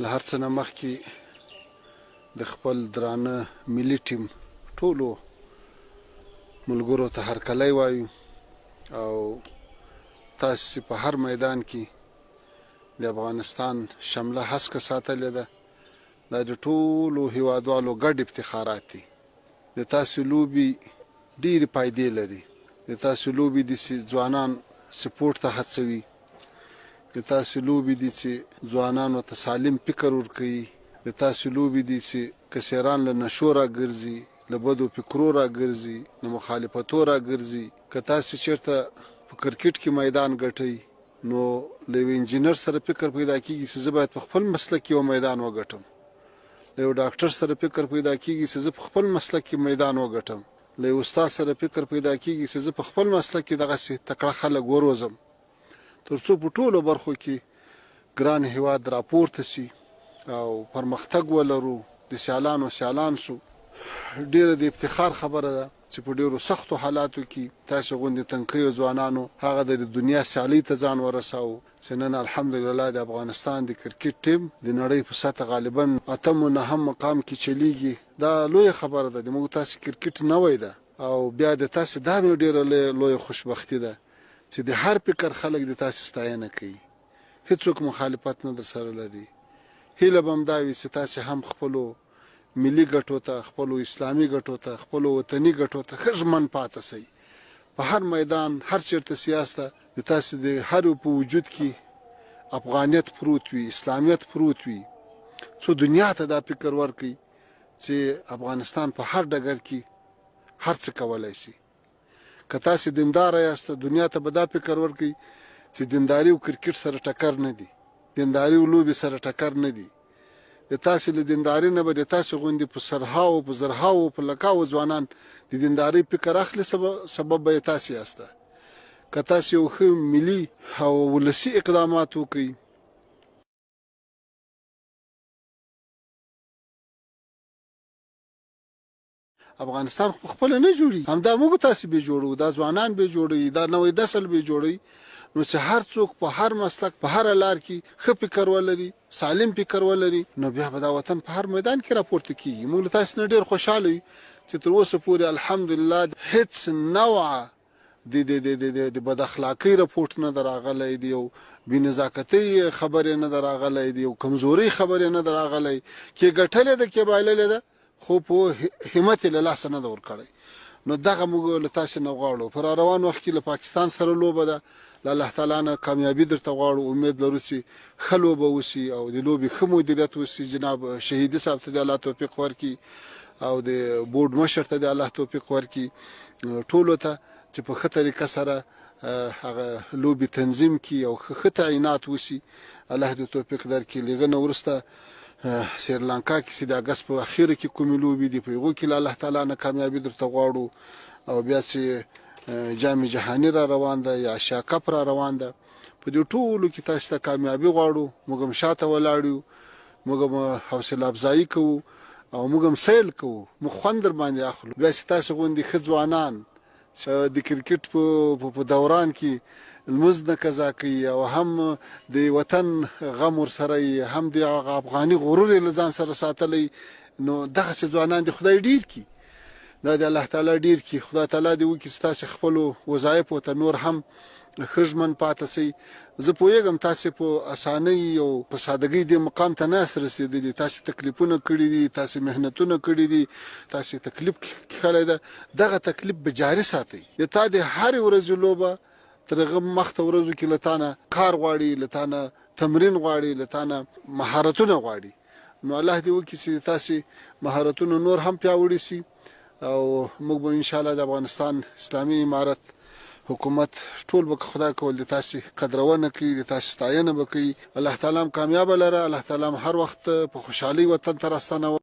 له هر څه نه مخکې د خپل درانه ملي ټیم ټولو ملګرو ته هرکلی وایو او تاسې په هر میدان کې د افغانستان شمله هسکه ساتلې ده. دا د ټولو هیوادوالو ګډ افتخارات دي. د تاسې لوبې ډېرې فایدې لري. د تاسې لوبې دي چې ځوانان سپورټ ته هڅوي. د تاسې لوبې دي چې ځوانانو ته سالم فکر ورکوي. د تاسې لوبې دي چې کسیران له نشو راګرځي، له بدو فکرو راګرځي، له مخالفتو راګرځي. که تاسې چېرته په کرکټ کې میدان ګټئ نو له یو انجینر سره فکر پیدا کېږي چې زه باید په خپل مسلک کې یو میدان وګټم. له یو ډاکټر سره فکر پیدا کېږي چې زه په خپل مسلک کې میدان وګټم. له یو استاد سره فکر پیدا کېږي چې زه په خپل مسلک کې دغسې تکړه خلک وروزم، تر څو په ټولو برخو کې ګران هیواد راپورته شي او پرمختګ ولرو، د سیالانو سیالان شو. ډېره د افتخار خبره ده چې په ډېرو سختو حالاتو کې تاسې غوندې تنکیو ځوانانو هغه د دنیا سیالۍ ته ځان ورساو چې نن الحمدلله د افغانستان د کرکټ ټیم د نړۍ په سطح غالبا 8 و 9 مقام کې چلیږي. دا لویه خبره ده. د موږ تاسې کرکټ نوی ده او بیا د تاسې دا مې ډېره لویه خوشبختي ده چې د هر فکر خلک د تاسې ستاینه کوي، هیڅوک مخالفت نه در سره لري. هیله به همدا وي چې تاسې هم خپلو ملي ګټو ته، خپلو اسلامي ګټو ته، خپلو وطني ګټو ته ښه ژمن پاتې شئ. په هر میدان، هر چېرته سیاسته د تاسې د هر په وجود کې افغانیت پروت وي، اسلامیت پروت وي، څو دنیا ته دا فکر ورکړي چې افغانستان په هر ډګر کې هر څه کولی شي. که تاسې دینداره یاست دنیا ته به دا فکر ورکړي چې دینداري او کرکټ سره ټکر نه دي، دینداري او لوبې سره ټکر نه دي. د تاسې له دینداري نه به د تاسې غوندې په سرهاو، په زرهاو، په لکاو ځوانان د دیندارۍ فکر اخلي، سبب به یې تاسې یاسته. که تاسې یو ښه ملي او ولسي اقدامات وکړئ افغانستان خو خپله نه جوړي، همدا موږ تاسې به جوړو، دا ځوانان به جوړوي، دا نوی نسل به جوړوي. نو چې هر څوک په هر مسلک، په هر لار کې ښه فکر ولري، سالم فکر ولري، نو بیا به دا وطن په هر میدان کې راپورته کېږي. موږ له تاسې نه ډېر خوشحاله یو چې تر اوسه پورې الحمدلله هېڅ نوعه د بد اخلاقۍ رپورټ نه ده راغلی، د یو بېنزاکتۍ خبرې نه ده راغلی، د یو کمزورۍ خبرې نه ده راغلی. کې ګټلې ده، کې بایللې ده، خو په همت یې له لاسه نه ده ورکړی. نو دغه موږ له تاسې نه غواړو. په را روان وخت کې له پاکستان سره لوبه ده، له الله تعالی نه کامیابي درته غواړو. امید لرو چې ښه لوبه وشي او د لوبې ښه مدیریت وشي. جناب شهیدي صاحب ته د الله توفیق ورکړي او د بورډ مشر ته د الله توفیق ورکړي، ټولو ته چې په ښه طریقه سره هغه لوبې تنظیم کړي او ښه تعینات وشي. الله دې توفیق درکړي. له هغه نه وروسته سریلانکا کې چې د اګست په اخره کې کومې لوبې دي، په هغو کې له الله تعالی نه کامیابي درته غواړو. او بیا چې جام جهاني را روان ده یا ایشیا کپ را روان ده، په دې ټولو کې تاسو ته کامیابي غواړو. موږ هم شاته ولاړ یو، موږ هم حوصله افزایي کوو او موږ هم سیل کوو، موږ خوند در باندې اخلو. بیا چې تاسو غوندې ښه ځوانان د کرکټ په دوران کې لمونځ نه قضا کوي او هم د وطن غم ورسره یي، هم د افغاني غرور یې له ځان سره ساتلی، نو دغسې ځوانان د خدای ډېر کړي، دا د الله تعالی ډېر کړي. خدای تعالی دې وکړي چې تاسې خپلو وظایفو ته نور هم ښه ژمن پاتې شئ. زه پوهېږم تاسې په اسانۍ او په سادګۍ دې مقام ته نه یاست رسېدلي، تاسې تکلیفونه کړي دي، تاسې محنتونه کړي دي، تاسې تکلیف کښلی ده. دغه تکلیف به جاري ساتئ. د تا د هرې ورځې لوبه تر هغه مخته ورځو کې له تا نه کار غواړي، له تا نه تمرین غواړي، له تا نه مهارتونه غواړي. نو الله دې وکړي چې تاسې مهارتونه نور هم پیاوړي شي او موږ به انشاءالله د افغانستان اسلامي امارت حکومت ټول به خدای کول د تاسې قدرونه کوي، د تاسې ستاینه به کوي. الله تعالی هم کامیابه لره، الله تعالی هم هر وخت په خوشحالۍ وطن ته راستنوي.